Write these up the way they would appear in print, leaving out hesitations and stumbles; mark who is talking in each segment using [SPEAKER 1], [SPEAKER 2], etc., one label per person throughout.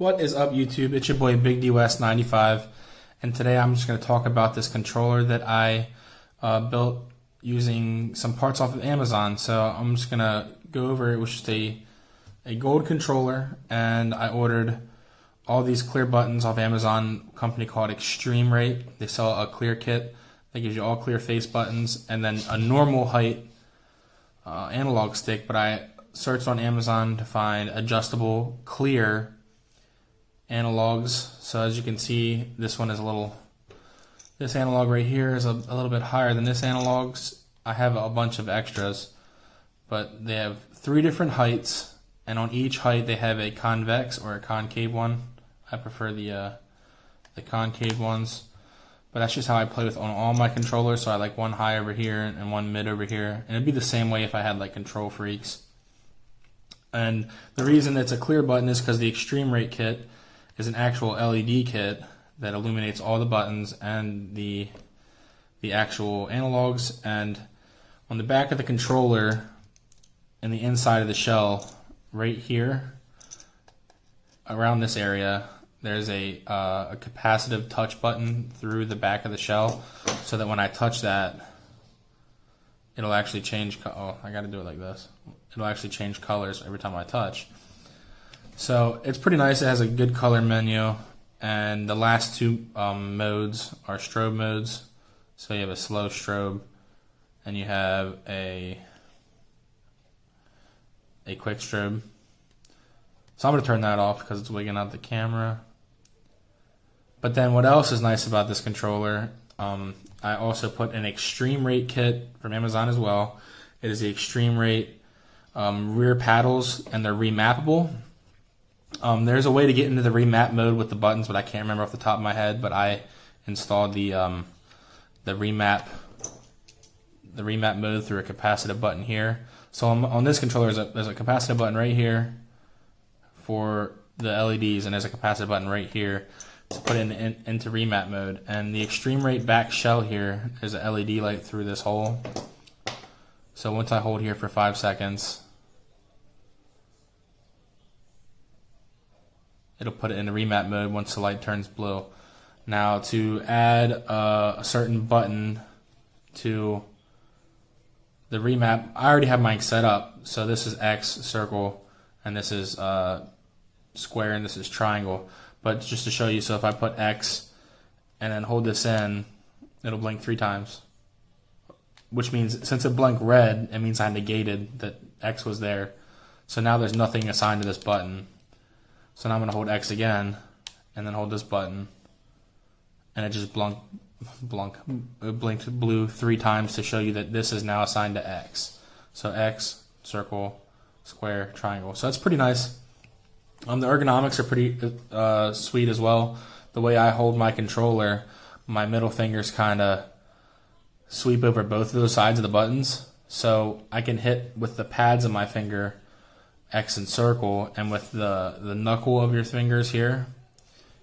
[SPEAKER 1] What is up, YouTube? It's your boy Big D West 95, and today I'm just going to talk about this controller that I built using some parts off of Amazon. So I'm just going to go over it. It was just a gold controller, and I ordered all these clear buttons off Amazon, a company called eXtremeRate. They sell a clear kit that gives you all clear face buttons and then a normal height analog stick, but I searched on Amazon to find adjustable clear analogs. So as you can see, this one is this analog right here is a little bit higher than this analogs. I have a bunch of extras, but they have 3 different heights, and on each height they have a convex or a concave one. I prefer the concave ones, but that's just how I play with on all my controllers. So I like one high over here and one mid over here, and it'd be the same way if I had like Control Freaks. And the reason it's a clear button is because the eXtremeRate kit is an actual LED kit that illuminates all the buttons and the actual analogs. And on the back of the controller, in the inside of the shell, right here, around this area, there's a capacitive touch button through the back of the shell, so that when I touch that, it'll actually change. Oh, I got to do it like this. It'll actually change colors every time I touch. So it's pretty nice. It has a good color menu, and the last 2 modes are strobe modes. So you have a slow strobe, and you have a quick strobe. So I'm going to turn that off because it's wigging out the camera. But then what else is nice about this controller, I also put an eXtremeRate kit from Amazon as well. It is the eXtremeRate rear paddles, and they're remappable. There's a way to get into the remap mode with the buttons, but I can't remember off the top of my head. But I installed the remap mode through a capacitive button here. So on this controller, there's a capacitive button right here for the LEDs, and there's a capacitive button right here to put it into remap mode. And the eXtremeRate back shell here, there's a LED light through this hole. So once I hold here for 5 seconds, it'll put it in the remap mode once the light turns blue. Now to add a certain button to the remap, I already have mine set up. So this is X, circle, and this is square, and this is triangle. But just to show you, so if I put X and then hold this in, it'll blink 3 times. Which means, since it blinked red, it means I negated that X was there. So now there's nothing assigned to this button. So now I'm going to hold X again, and then hold this button, and it just blinked blue 3 times to show you that this is now assigned to X. So X, circle, square, triangle. So that's pretty nice. The ergonomics are pretty sweet as well. The way I hold my controller, my middle fingers kind of sweep over both of those sides of the buttons. So I can hit with the pads of my finger X and circle, and with the knuckle of your fingers here,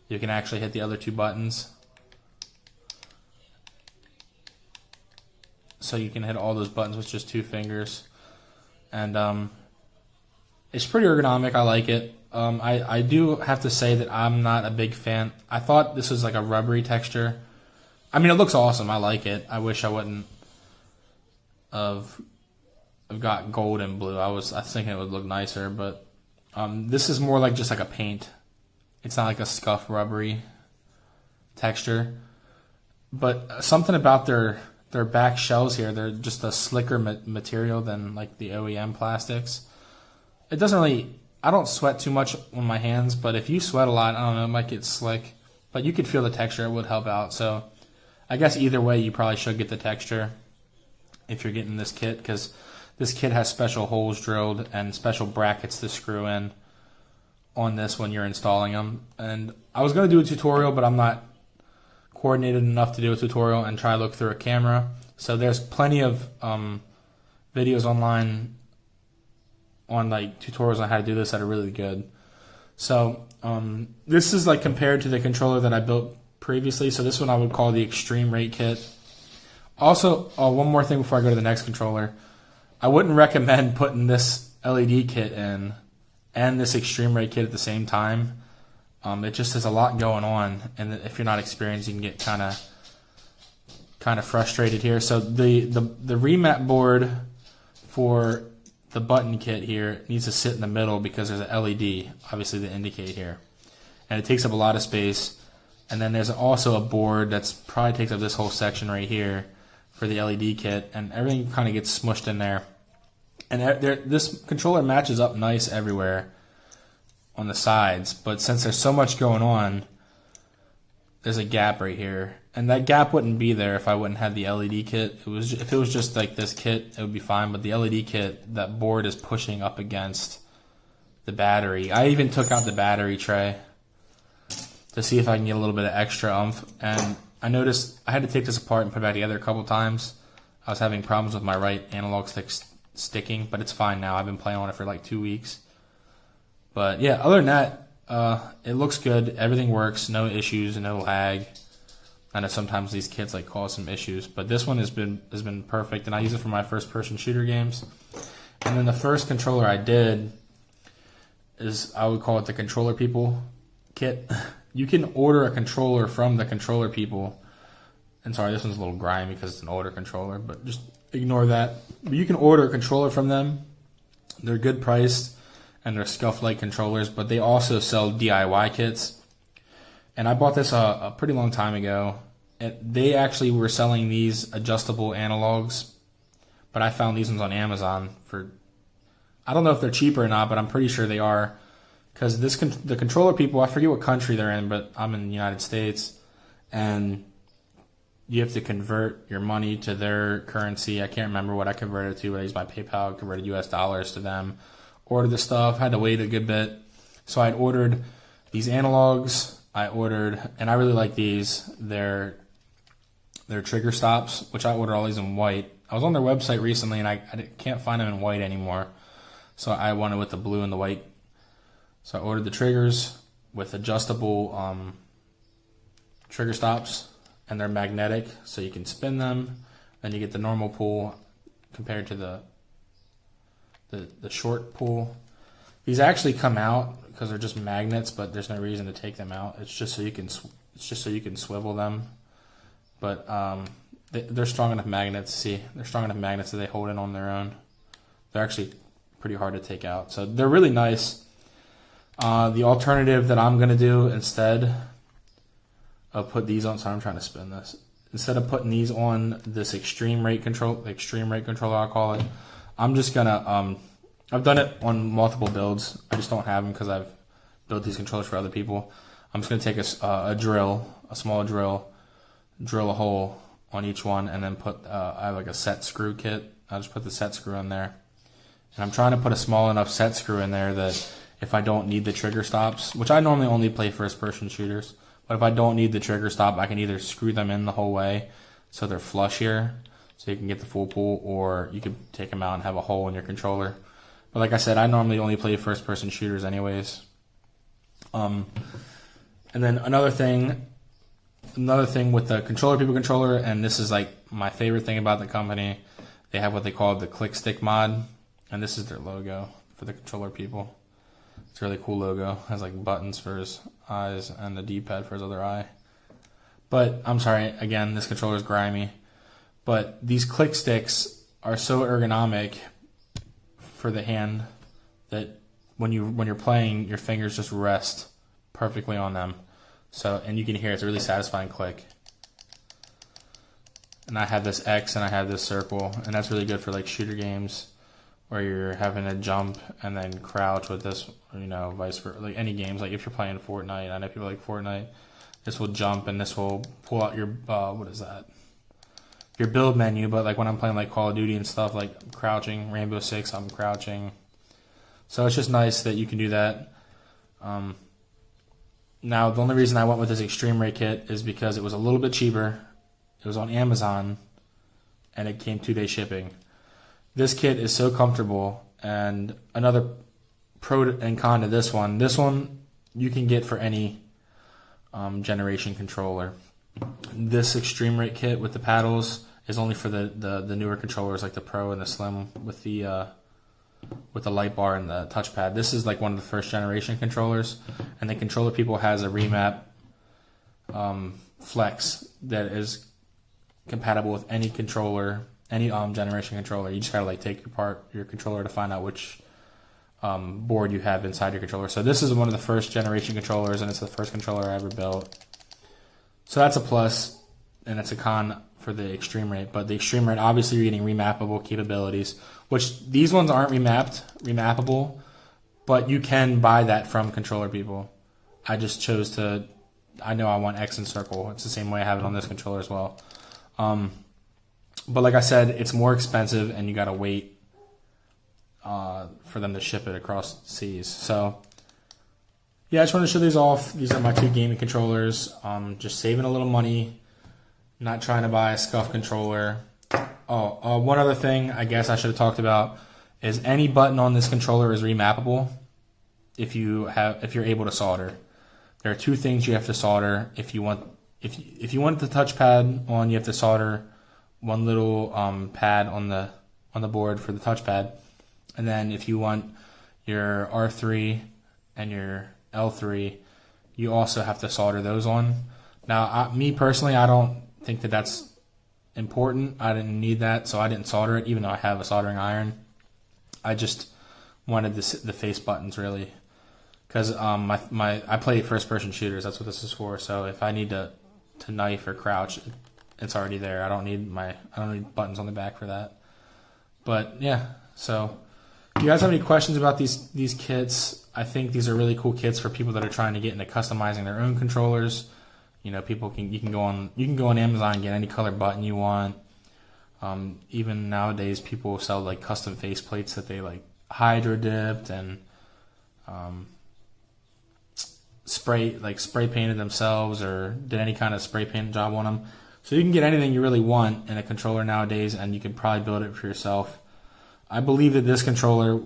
[SPEAKER 1] you can actually hit the other 2 buttons. So you can hit all those buttons with just 2 fingers. And it's pretty ergonomic. I like it. I do have to say that I'm not a big fan. I thought this was like a rubbery texture. I mean, it looks awesome. I like it. I wish I wouldn't have got gold and blue. I was thinking it would look nicer, but this is more like just like a paint. It's not like a scuff rubbery texture. But something about their back shells here, they're just a slicker material than like the OEM plastics. It doesn't really, I don't sweat too much on my hands, but if you sweat a lot, I don't know, it might get slick. But you could feel the texture, it would help out. So I guess either way, you probably should get the texture if you're getting this kit, because this kit has special holes drilled and special brackets to screw in on this when you're installing them. And I was going to do a tutorial, but I'm not coordinated enough to do a tutorial and try to look through a camera. So there's plenty of videos online on like tutorials on how to do this that are really good. So this is like compared to the controller that I built previously. So this one I would call the eXtremeRate kit. Also, one more thing before I go to the next controller. I wouldn't recommend putting this LED kit in and this eXtremeRate kit at the same time. It just has a lot going on, and if you're not experienced, you can get kind of frustrated here. So the remat board for the button kit here needs to sit in the middle because there's an LED, obviously, to indicate here, and it takes up a lot of space. And then there's also a board that's probably takes up this whole section right here for the LED kit, and everything kind of gets smushed in there. And this controller matches up nice everywhere on the sides, but since there's so much going on, there's a gap right here, and that gap wouldn't be there if I wouldn't have the LED kit. If it was just like this kit, it would be fine, but the LED kit, that board is pushing up against the battery. I even took out the battery tray to see if I can get a little bit of extra oomph, and I noticed I had to take this apart and put it back together a couple times. I was having problems with my right analog stick sticking, but it's fine now. I've been playing on it for like 2 weeks. But yeah, other than that, it looks good. Everything works. No issues, no lag. I know sometimes these kits like cause some issues, but this one has been perfect, and I use it for my first-person shooter games. And then the first controller I did is, I would call it the Controller People kit. You can order a controller from the Controller People. And sorry, this one's a little grimy because it's an older controller, but just ignore that. But you can order a controller from them. They're good priced, and they're Scuff-like controllers, but they also sell DIY kits. And I bought this a pretty long time ago. And they actually were selling these adjustable analogs, but I found these ones on Amazon for, I don't know if they're cheaper or not, but I'm pretty sure they are. Because the Controller People, I forget what country they're in, but I'm in the United States, and you have to convert your money to their currency. I can't remember what I converted to, but I used my PayPal, converted US dollars to them. Ordered the stuff, had to wait a good bit. So I'd ordered these analogs. And I really like these. They're trigger stops, which I ordered all these in white. I was on their website recently, and I can't find them in white anymore. So I wanted with the blue and the white. So I ordered the triggers with adjustable trigger stops, and they're magnetic, so you can spin them. Then you get the normal pull compared to the short pull. These actually come out because they're just magnets, but there's no reason to take them out. It's just so you can swivel them. But they're strong enough magnets. See, they're strong enough magnets that they hold it on their own. They're actually pretty hard to take out, so they're really nice. The alternative that I'm gonna do instead of put these on, sorry, I'm trying to spin this. Instead of putting these on this eXtremeRate controller, I'll call it, I'm just gonna, I've done it on multiple builds. I just don't have them because I've built these controllers for other people. I'm just gonna take a drill, a small drill, drill a hole on each one, and then put, I have like a set screw kit. I'll just put the set screw in there. And I'm trying to put a small enough set screw in there that if I don't need the trigger stops, which I normally only play first-person shooters, but if I don't need the trigger stop, I can either screw them in the whole way so they're flush here, so you can get the full pull, or you can take them out and have a hole in your controller. But like I said, I normally only play first-person shooters anyways. And then another thing with the Controller People controller, and this is like my favorite thing about the company, they have what they call the click stick mod, and this is their logo for the Controller People. It's a really cool logo. It has like buttons for his eyes and the D-pad for his other eye. But I'm sorry, again, this controller is grimy. But these click sticks are so ergonomic for the hand that when you're playing, your fingers just rest perfectly on them. So, and you can hear it's a really satisfying click. And I have this X and I have this circle, and that's really good for like shooter games where you're having to jump and then crouch with this, you know, vice versa. Like any games, like if you're playing Fortnite, I know people like Fortnite, this will jump and this will pull out your, what is that? Your build menu, but like when I'm playing like Call of Duty and stuff, like I'm crouching, Rainbow Six, I'm crouching. So it's just nice that you can do that. Now, the only reason I went with this eXtremeRate kit is because it was a little bit cheaper. It was on Amazon, and it came 2-day shipping. This kit is so comfortable, and another pro and con to this one you can get for any generation controller. This eXtremeRate kit with the paddles is only for the newer controllers, like the Pro and the Slim with the with the light bar and the touchpad. This is like one of the first generation controllers, and the controller people has a remap flex that is compatible with any controller, any generation controller. You just gotta like take apart your controller to find out which board you have inside your controller. So this is one of the first generation controllers, and it's the first controller I ever built. So that's a plus, and it's a con for the eXtremeRate. But the eXtremeRate, obviously you're getting remappable capabilities, which these ones aren't remappable, but you can buy that from controller people. I just chose to, I know I want X and circle. It's the same way I have it on this controller as well. But like I said, it's more expensive, and you gotta wait for them to ship it across seas. So yeah, I just want to show these off. These are my two gaming controllers. Just saving a little money, not trying to buy a Scuff controller. One other thing I guess I should have talked about is any button on this controller is remappable if you're able to solder. There are two things you have to solder. If you want the touchpad on, you have to solder one little pad on the board for the touchpad. And then if you want your R3 and your L3, you also have to solder those on. Now, me personally, I don't think that that's important. I didn't need that, so I didn't solder it, even though I have a soldering iron. I just wanted the face buttons, really, because I play first-person shooters. That's what this is for. So if I need to knife or crouch, it's already there. I don't need buttons on the back for that. But yeah, so if you guys have any questions about these kits, I think these are really cool kits for people that are trying to get into customizing their own controllers. You know, you can go on Amazon and get any color button you want. Even nowadays, people sell like custom face plates that they like hydro dipped and spray painted themselves or did any kind of spray paint job on them. So you can get anything you really want in a controller nowadays, and you can probably build it for yourself. I believe that this controller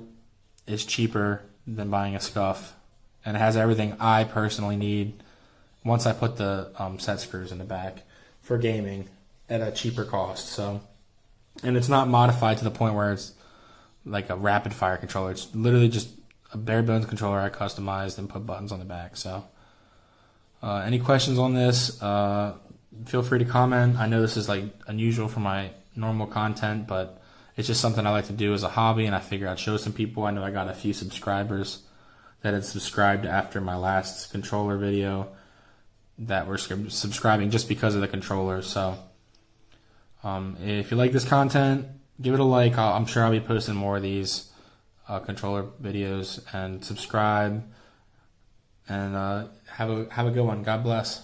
[SPEAKER 1] is cheaper than buying a Scuff, and it has everything I personally need once I put the set screws in the back for gaming at a cheaper cost. So, and it's not modified to the point where it's like a rapid fire controller. It's literally just a bare bones controller I customized and put buttons on the back. So any questions on this, feel free to comment. I know this is like unusual for my normal content, but it's just something I like to do as a hobby, and I figure I'd show some people. I know I got a few subscribers that had subscribed after my last controller video that were subscribing just because of the controller. So if you like this content, give it a like. I'm sure I'll be posting more of these controller videos, and subscribe, and have a good one. God bless.